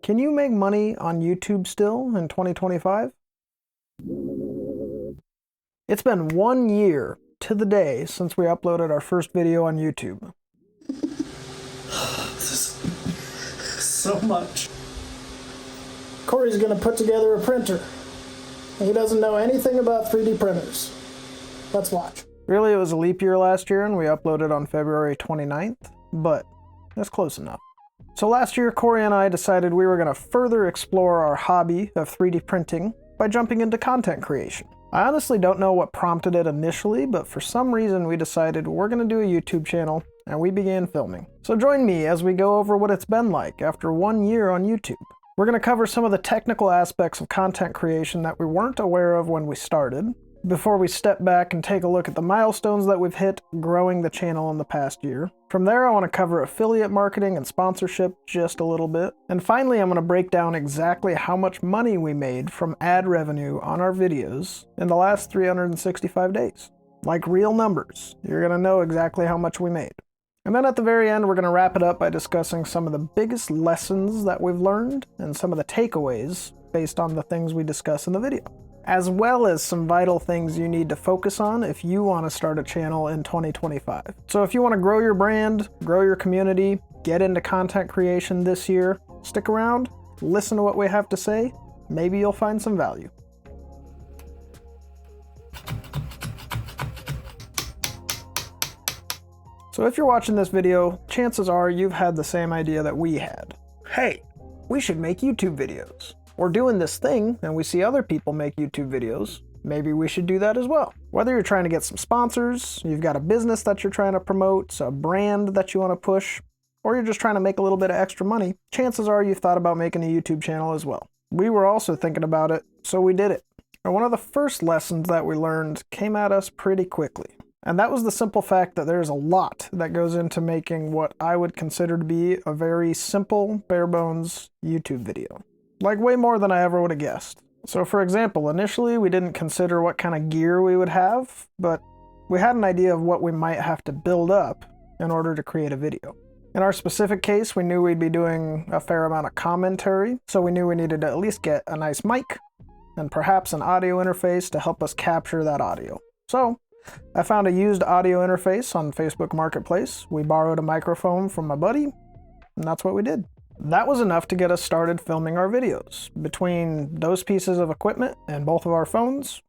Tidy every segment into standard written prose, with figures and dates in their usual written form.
Can you make money on YouTube still in 2025? It's been 1 year to the day since we uploaded our first video on YouTube. This is so much. Corey's gonna put together a printer. He doesn't know anything about 3D printers. Let's watch. Really, it was a leap year last year and we uploaded on February 29th, but that's close enough. So last year, Corey and I decided we were going to further explore our hobby of 3D printing by jumping into content creation. I honestly don't know what prompted it initially, but for some reason we decided we're going to do a YouTube channel and we began filming. So join me as we go over what it's been like after 1 year on YouTube. We're going to cover some of the technical aspects of content creation that we weren't aware of when we started, before we step back and take a look at the milestones that we've hit growing the channel in the past year. From there, I want to cover affiliate marketing and sponsorship just a little bit. And finally, I'm going to break down exactly how much money we made from ad revenue on our videos in the last 365 days. Like real numbers. You're going to know exactly how much we made. And then at the very end, we're going to wrap it up by discussing some of the biggest lessons that we've learned and some of the takeaways based on the things we discuss in the video, as well as some vital things you need to focus on if you want to start a channel in 2025. So if you want to grow your brand, grow your community, get into content creation this year, stick around, listen to what we have to say, maybe you'll find some value. So if you're watching this video, chances are you've had the same idea that we had. Hey, we should make YouTube videos. We're doing this thing and we see other people make YouTube videos. Maybe we should do that as well. Whether you're trying to get some sponsors, you've got a business that you're trying to promote, a brand that you want to push, or you're just trying to make a little bit of extra money, chances are you've thought about making a YouTube channel as well. We were also thinking about it, so we did it. And one of the first lessons that we learned came at us pretty quickly. And that was the simple fact that there's a lot that goes into making what I would consider to be a very simple, bare bones YouTube video. Like way more than I ever would have guessed. So for example, initially we didn't consider what kind of gear we would have, but we had an idea of what we might have to build up in order to create a video. In our specific case, we knew we'd be doing a fair amount of commentary, so we knew we needed to at least get a nice mic and perhaps an audio interface to help us capture that audio. So I found a used audio interface on Facebook Marketplace. We borrowed a microphone from my buddy, and that's what we did. That was enough to get us started filming our videos. Between those pieces of equipment and both of our phones,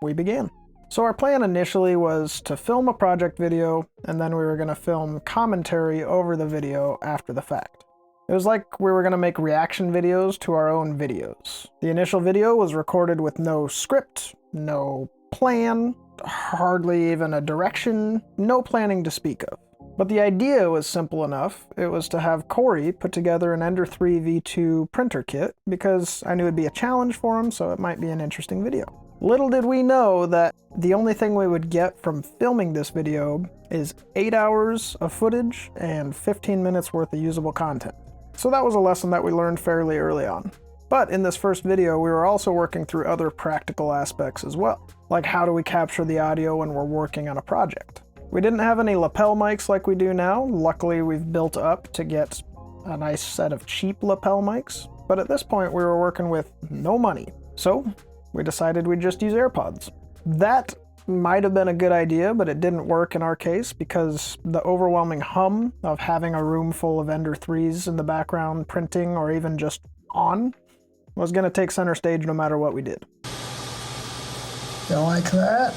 we began. So our plan initially was to film a project video, and then we were going to film commentary over the video after the fact. It was like we were going to make reaction videos to our own videos. The initial video was recorded with no script, no plan, hardly even a direction, no planning to speak of. But the idea was simple enough. It was to have Corey put together an Ender 3 V2 printer kit because I knew it'd be a challenge for him, so it might be an interesting video. Little did we know that the only thing we would get from filming this video is 8 hours of footage and 15 minutes worth of usable content. So that was a lesson that we learned fairly early on. But in this first video, we were also working through other practical aspects as well, like how do we capture the audio when we're working on a project. We didn't have any lapel mics like we do now. Luckily, we've built up to get a nice set of cheap lapel mics, but at this point we were working with no money. So we decided we'd just use AirPods. That might have been a good idea, but it didn't work in our case because the overwhelming hum of having a room full of Ender 3s in the background printing or even just on was going to take center stage no matter what we did. You like that?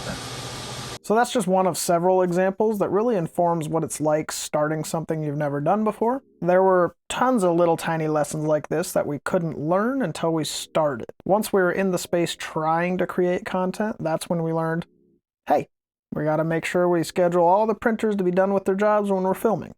So that's just one of several examples that really informs what it's like starting something you've never done before. There were tons of little tiny lessons like this that we couldn't learn until we started. Once we were in the space trying to create content, that's when we learned, hey, we got to make sure we schedule all the printers to be done with their jobs when we're filming,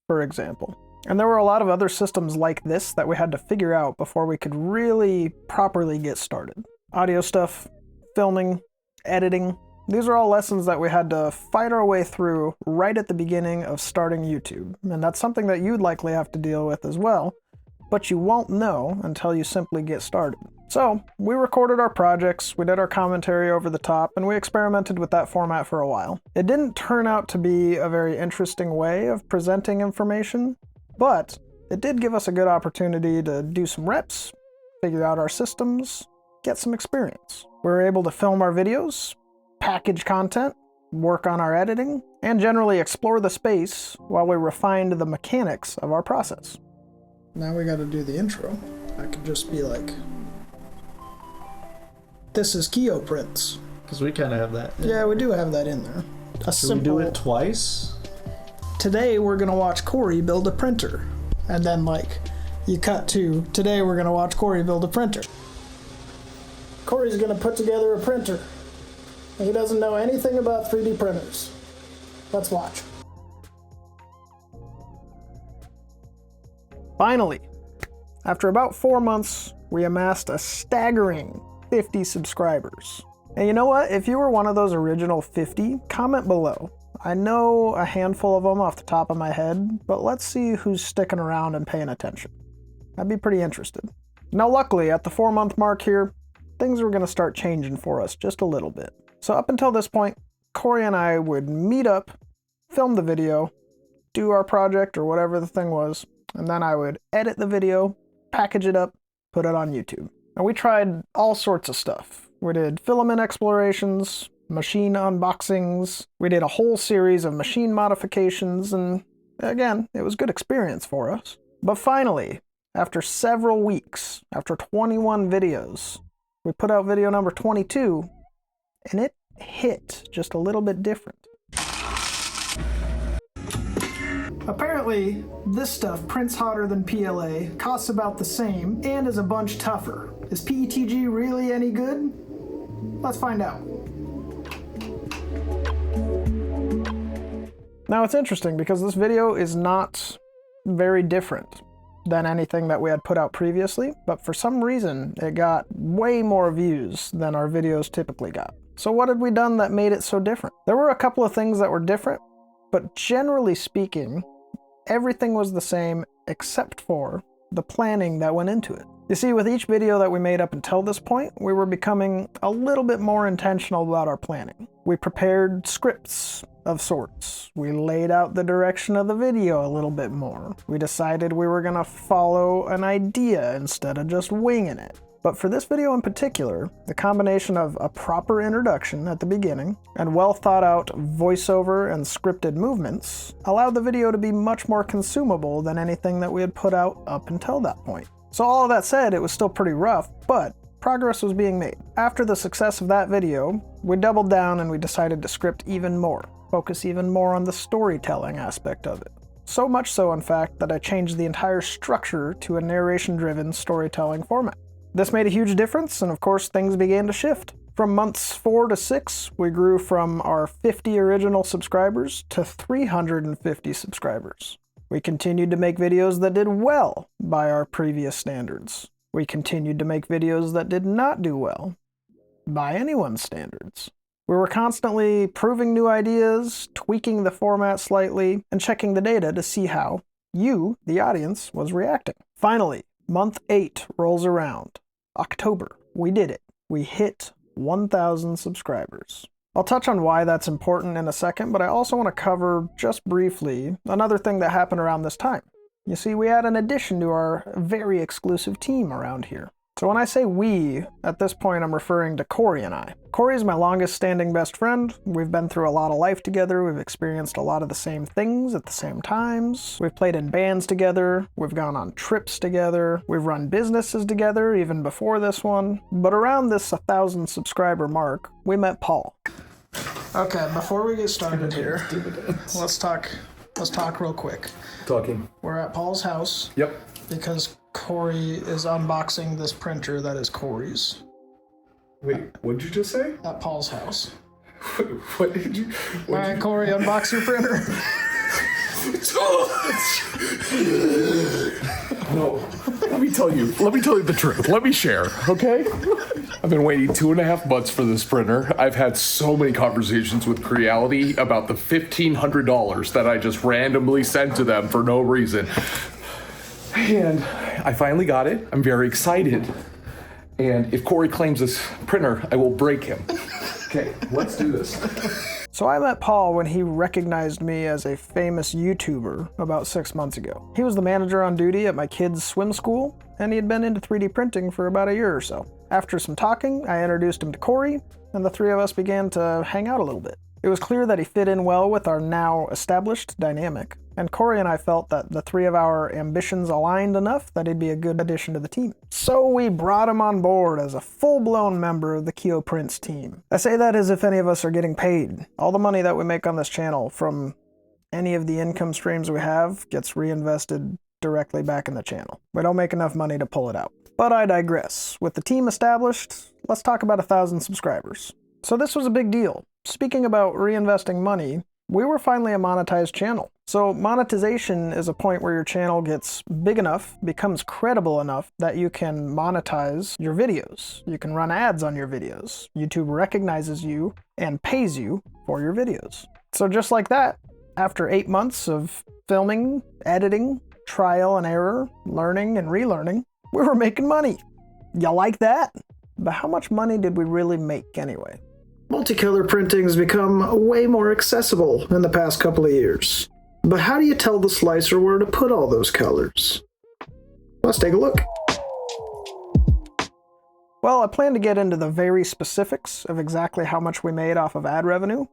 for example. And there were a lot of other systems like this that we had to figure out before we could really properly get started. Audio stuff, filming, editing. These are all lessons that we had to fight our way through right at the beginning of starting YouTube. And that's something that you'd likely have to deal with as well, but you won't know until you simply get started. So we recorded our projects, we did our commentary over the top, and we experimented with that format for a while. It didn't turn out to be a very interesting way of presenting information, but it did give us a good opportunity to do some reps, figure out our systems, get some experience. We were able to film our videos, package content, work on our editing, and generally explore the space while we refined the mechanics of our process. Now we gotta do the intro. I could just be like, this is Qidi Prints. Because we kind of have that. Yeah, we do have that in there. Should we do it twice? Today we're gonna watch Corey build a printer. And then like, you cut to, today we're gonna watch Corey build a printer. Corey's gonna put together a printer. He doesn't know anything about 3D printers. Let's watch. Finally, after about 4 months, we amassed a staggering 50 subscribers. And you know what? If you were one of those original 50, comment below. I know a handful of them off the top of my head, but let's see who's sticking around and paying attention. I'd be pretty interested. Now luckily, at the 4-month mark here, things were going to start changing for us just a little bit. So up until this point, Corey and I would meet up, film the video, do our project or whatever the thing was, and then I would edit the video, package it up, put it on YouTube. And we tried all sorts of stuff. We did filament explorations, machine unboxings, we did a whole series of machine modifications, and again, it was a good experience for us. But finally, after several weeks, after 21 videos, we put out video number 22, and it hit just a little bit different. Apparently, this stuff prints hotter than PLA, costs about the same, and is a bunch tougher. Is PETG really any good? Let's find out. Now it's interesting because this video is not very different than anything that we had put out previously, but for some reason it got way more views than our videos typically got. So what had we done that made it so different? There were a couple of things that were different, but generally speaking, everything was the same except for the planning that went into it. You see, with each video that we made up until this point, we were becoming a little bit more intentional about our planning. We prepared scripts of sorts. We laid out the direction of the video a little bit more. We decided we were gonna follow an idea instead of just winging it. But for this video in particular, the combination of a proper introduction at the beginning and well thought out voiceover and scripted movements allowed the video to be much more consumable than anything that we had put out up until that point. So all of that said, it was still pretty rough, but progress was being made. After the success of that video, we doubled down and we decided to script even more, focus even more on the storytelling aspect of it. So much so, in fact, that I changed the entire structure to a narration-driven storytelling format. This made a huge difference, and of course things began to shift. From months 4 to 6, we grew from our 50 original subscribers to 350 subscribers. We continued to make videos that did well by our previous standards. We continued to make videos that did not do well by anyone's standards. We were constantly proving new ideas, tweaking the format slightly, and checking the data to see how you, the audience, was reacting. Finally, month 8 rolls around. October. We did it. We hit 1,000 subscribers. I'll touch on why that's important in a second, but I also want to cover, just briefly, another thing that happened around this time. You see, we had an addition to our very exclusive team around here. So when I say we, at this point I'm referring to Corey and I. Corey is my longest standing best friend. We've been through a lot of life together. We've experienced a lot of the same things at the same times. We've played in bands together. We've gone on trips together. We've run businesses together even before this one. But around this 1,000 subscriber mark, we met Paul. Okay, before we get started here, let's talk real quick. Talking. We're at Paul's house. Yep. Because Corey is unboxing this printer that is Corey's. Wait, what did you just say? At Paul's house. What did you? All right, Corey, unbox your printer. No. Let me tell you the truth. Let me share, okay? I've been waiting 2.5 months for this printer. I've had so many conversations with Creality about the $1,500 that I just randomly sent to them for no reason. And I finally got it. I'm very excited. And if Corey claims this printer, I will break him. Okay, let's do this. So I met Paul when he recognized me as a famous YouTuber about 6 months ago. He was the manager on duty at my kids' swim school, and he had been into 3D printing for about a year or so. After some talking, I introduced him to Corey, and the three of us began to hang out a little bit. It was clear that he fit in well with our now established dynamic, and Corey and I felt that the three of our ambitions aligned enough that he'd be a good addition to the team. So we brought him on board as a full-blown member of the Qidi Prints team. I say that as if any of us are getting paid. All the money that we make on this channel from any of the income streams we have gets reinvested directly back in the channel. We don't make enough money to pull it out. But I digress. With the team established, let's talk about 1,000 subscribers. So this was a big deal. Speaking about reinvesting money, we were finally a monetized channel. So monetization is a point where your channel gets big enough, becomes credible enough that you can monetize your videos. You can run ads on your videos. YouTube recognizes you and pays you for your videos. So just like that, after 8 months of filming, editing, trial and error, learning and relearning, we were making money. You like that? But how much money did we really make anyway? Multicolor printing has become way more accessible in the past couple of years. But how do you tell the slicer where to put all those colors? Let's take a look. Well, I plan to get into the very specifics of exactly how much we made off of ad revenue.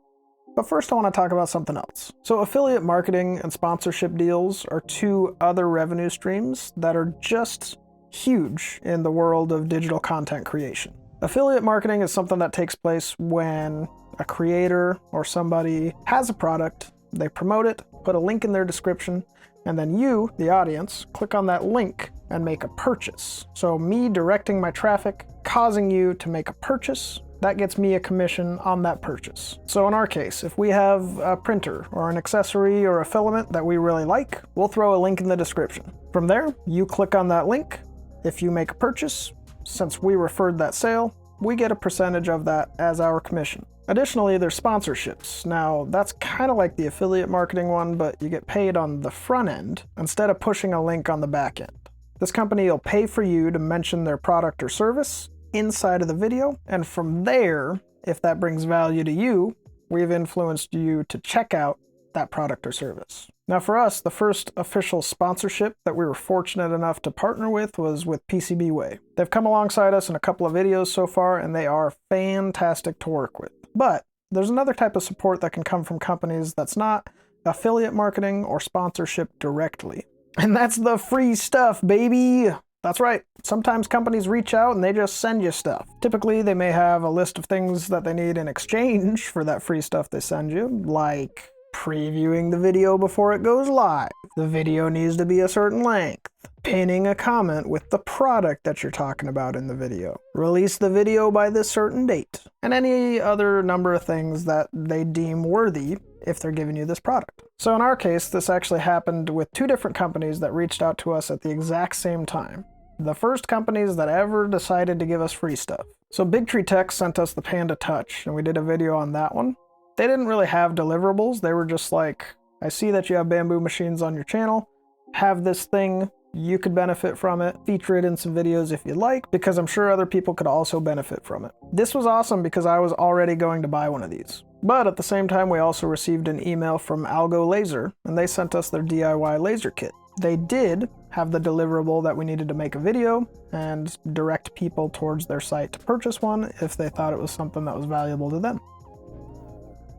But first I want to talk about something else. So affiliate marketing and sponsorship deals are two other revenue streams that are just huge in the world of digital content creation. Affiliate marketing is something that takes place when a creator or somebody has a product, they promote it, put a link in their description, and then you, the audience, click on that link and make a purchase. So me directing my traffic, causing you to make a purchase, that gets me a commission on that purchase. So in our case, if we have a printer or an accessory or a filament that we really like, we'll throw a link in the description. From there, you click on that link. If you make a purchase, since we referred that sale, we get a percentage of that as our commission. Additionally, there's sponsorships. Now, that's kind of like the affiliate marketing one, but you get paid on the front end instead of pushing a link on the back end. This company will pay for you to mention their product or service inside of the video, and from there, if that brings value to you, we've influenced you to check out that product or service. Now for us, the first official sponsorship that we were fortunate enough to partner with was with PCBWay. They've come alongside us in a couple of videos so far, and they are fantastic to work with. But there's another type of support that can come from companies that's not affiliate marketing or sponsorship directly. And that's the free stuff, baby! That's right. Sometimes companies reach out and they just send you stuff. Typically, they may have a list of things that they need in exchange for that free stuff they send you, like previewing the video before it goes live. The video needs to be a certain length. Pinning a comment with the product that you're talking about in the video. Release the video by this certain date. And any other number of things that they deem worthy if they're giving you this product. So in our case, this actually happened with two different companies that reached out to us at the exact same time. The first companies that ever decided to give us free stuff. So BigTree Tech sent us the Panda Touch, and we did a video on that one. They didn't really have deliverables. They were just like, I see that you have bamboo machines on your channel. Have this thing. You could benefit from it. Feature it in some videos if you like, because I'm sure other people could also benefit from it. This was awesome because I was already going to buy one of these. But at the same time, we also received an email from Algo Laser, and they sent us their DIY laser kit. They did have the deliverable that we needed to make a video and direct people towards their site to purchase one if they thought it was something that was valuable to them.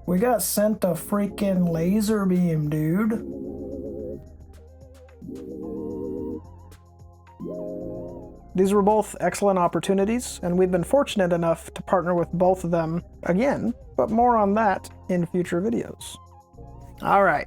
We got sent a freaking laser beam, dude. These were both excellent opportunities, and we've been fortunate enough to partner with both of them again, but more on that in future videos. All right,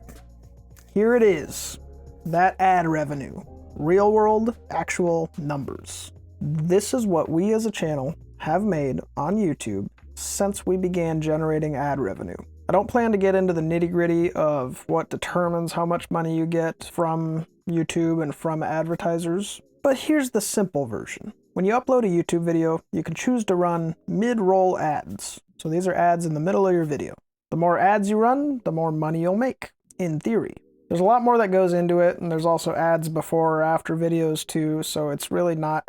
here it is. That ad revenue. Real world, actual numbers. This is what we as a channel have made on YouTube since we began generating ad revenue. I don't plan to get into the nitty-gritty of what determines how much money you get from YouTube and from advertisers, but here's the simple version. When you upload a YouTube video, you can choose to run mid-roll ads. So these are ads in the middle of your video. The more ads you run, the more money you'll make, in theory. There's a lot more that goes into it, and there's also ads before or after videos too, so it's really not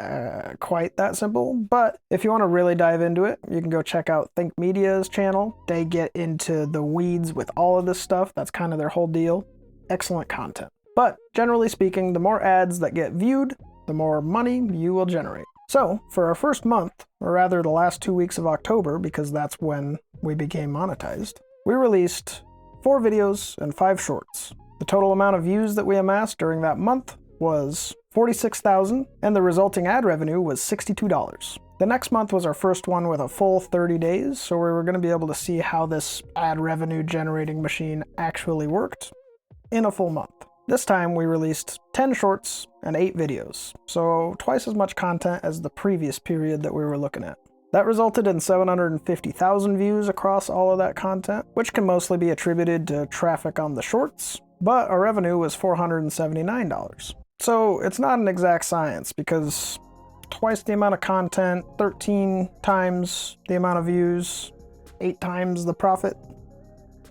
quite that simple. But if you want to really dive into it, you can go check out Think Media's channel. They get into the weeds with all of this stuff. That's kind of their whole deal. Excellent content. But generally speaking, the more ads that get viewed, the more money you will generate. So for our first month, or rather the last 2 weeks of October, because that's when we became monetized, we released 4 videos and 5 shorts. The total amount of views that we amassed during that month was 46,000, and the resulting ad revenue was $62. The next month was our first one with a full 30 days, so we were going to be able to see how this ad revenue generating machine actually worked in a full month. This time we released 10 shorts and 8 videos, so twice as much content as the previous period that we were looking at. That resulted in 750,000 views across all of that content, which can mostly be attributed to traffic on the shorts, but our revenue was $479. So it's not an exact science, because twice the amount of content, 13 times the amount of views, 8 times the profit.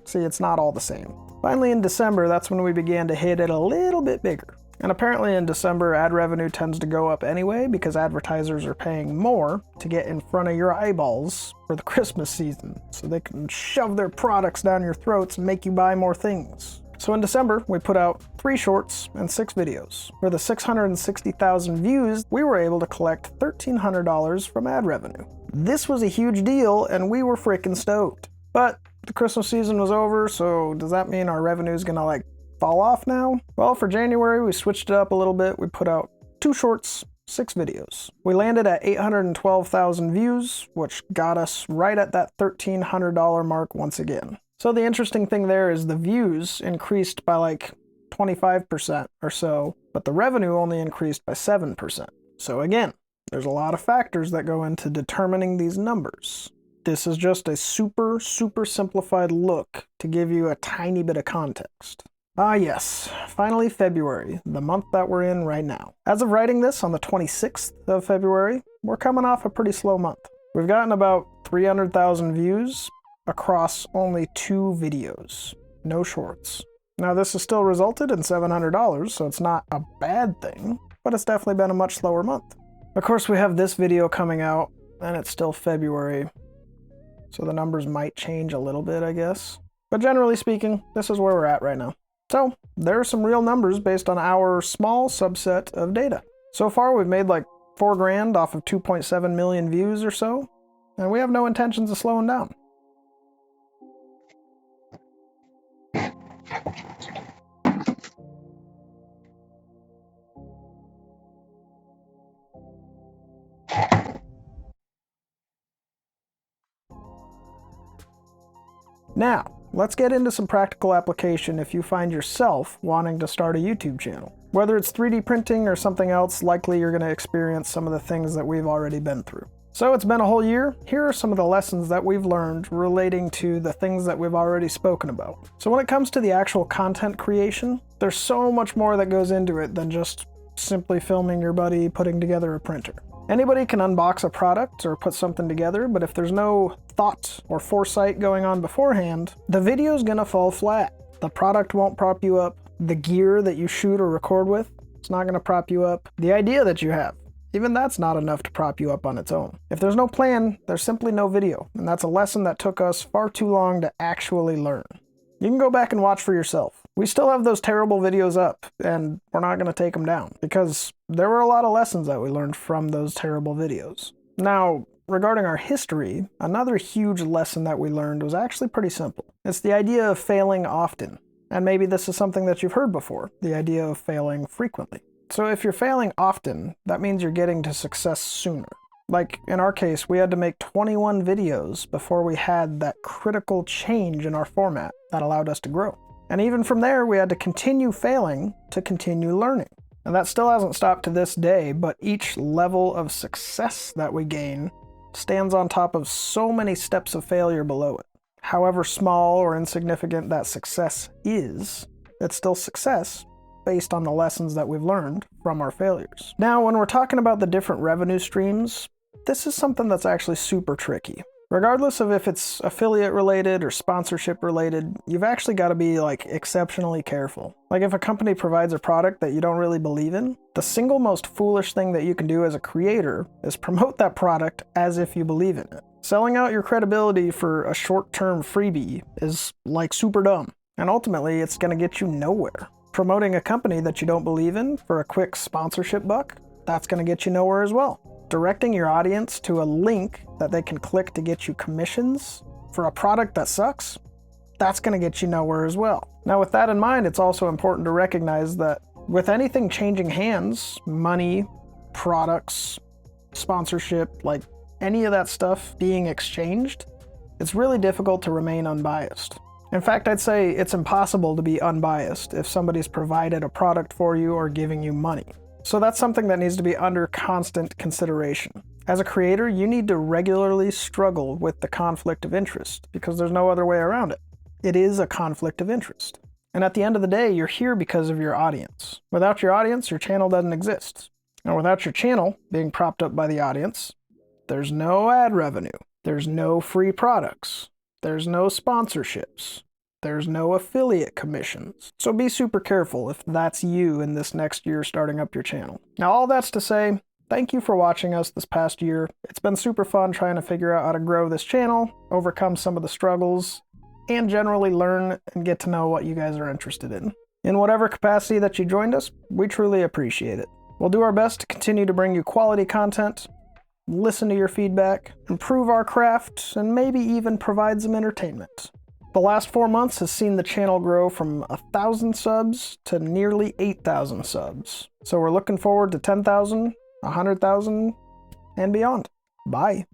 See, it's not all the same. Finally in December, that's when we began to hit it a little bit bigger. And apparently in December, ad revenue tends to go up anyway because advertisers are paying more to get in front of your eyeballs for the Christmas season, so they can shove their products down your throats and make you buy more things. So in December, we put out 3 shorts and 6 videos. For the 660,000 views, we were able to collect $1,300 from ad revenue. This was a huge deal, and we were freaking stoked. But the Christmas season was over, so does that mean our revenue is gonna fall off now? Well, for January, we switched it up a little bit. We put out 2 shorts, 6 videos. We landed at 812,000 views, which got us right at that $1,300 mark once again. So the interesting thing there is the views increased by 25% or so, but the revenue only increased by 7%. So again, there's a lot of factors that go into determining these numbers. This is just a super simplified look to give you a tiny bit of context. Ah yes, finally February, the month that we're in right now. As of writing this on the 26th of February, we're coming off a pretty slow month. We've gotten about 300,000 views across only 2 videos, no shorts. Now this has still resulted in $700, so it's not a bad thing, but it's definitely been a much slower month. Of course, we have this video coming out, and it's still February, so the numbers might change a little bit, I guess. But generally speaking, this is where we're at right now. So there are some real numbers based on our small subset of data. So far, we've made $4 grand off of 2.7 million views or so, and we have no intentions of slowing down. Now, let's get into some practical application if you find yourself wanting to start a YouTube channel. Whether it's 3D printing or something else, likely you're going to experience some of the things that we've already been through. So it's been a whole year. Here are some of the lessons that we've learned relating to the things that we've already spoken about. So when it comes to the actual content creation, there's so much more that goes into it than just simply filming your buddy putting together a printer. Anybody can unbox a product or put something together, but if there's no thought or foresight going on beforehand, the video's gonna fall flat. The product won't prop you up. The gear that you shoot or record with, it's not gonna prop you up. The idea that you have, even that's not enough to prop you up on its own. If there's no plan, there's simply no video, and that's a lesson that took us far too long to actually learn. You can go back and watch for yourself. We still have those terrible videos up, and we're not going to take them down, because there were a lot of lessons that we learned from those terrible videos. Now, regarding our history, another huge lesson that we learned was actually pretty simple. It's the idea of failing often. And maybe this is something that you've heard before, the idea of failing frequently. So if you're failing often, that means you're getting to success sooner. Like in our case, we had to make 21 videos before we had that critical change in our format that allowed us to grow. And even from there, we had to continue failing to continue learning. And that still hasn't stopped to this day, but each level of success that we gain stands on top of so many steps of failure below it. However small or insignificant that success is, it's still success based on the lessons that we've learned from our failures. Now, when we're talking about the different revenue streams, this is something that's actually super tricky. Regardless of if it's affiliate related or sponsorship related, you've actually got to be like exceptionally careful. Like if a company provides a product that you don't really believe in, the single most foolish thing that you can do as a creator is promote that product as if you believe in it. Selling out your credibility for a short-term freebie is like super dumb, and ultimately it's going to get you nowhere. Promoting a company that you don't believe in for a quick sponsorship buck, that's going to get you nowhere as well. Directing your audience to a link that they can click to get you commissions for a product that sucks, that's going to get you nowhere as well. Now with that in mind, it's also important to recognize that with anything changing hands, money, products, sponsorship, like any of that stuff being exchanged, it's really difficult to remain unbiased. In fact, I'd say it's impossible to be unbiased if somebody's provided a product for you or giving you money. So that's something that needs to be under constant consideration. As a creator, you need to regularly struggle with the conflict of interest because there's no other way around it. It is a conflict of interest. And at the end of the day, you're here because of your audience. Without your audience, your channel doesn't exist. And without your channel being propped up by the audience, there's no ad revenue. There's no free products. There's no sponsorships. There's no affiliate commissions. So be super careful if that's you in this next year starting up your channel. Now all that's to say, thank you for watching us this past year. It's been super fun trying to figure out how to grow this channel, overcome some of the struggles, and generally learn and get to know what you guys are interested in. In whatever capacity that you joined us, we truly appreciate it. We'll do our best to continue to bring you quality content, listen to your feedback, improve our craft, and maybe even provide some entertainment. The last 4 months has seen the channel grow from 1,000 subs to nearly 8,000 subs. So we're looking forward to 10,000, 100,000, and beyond. Bye.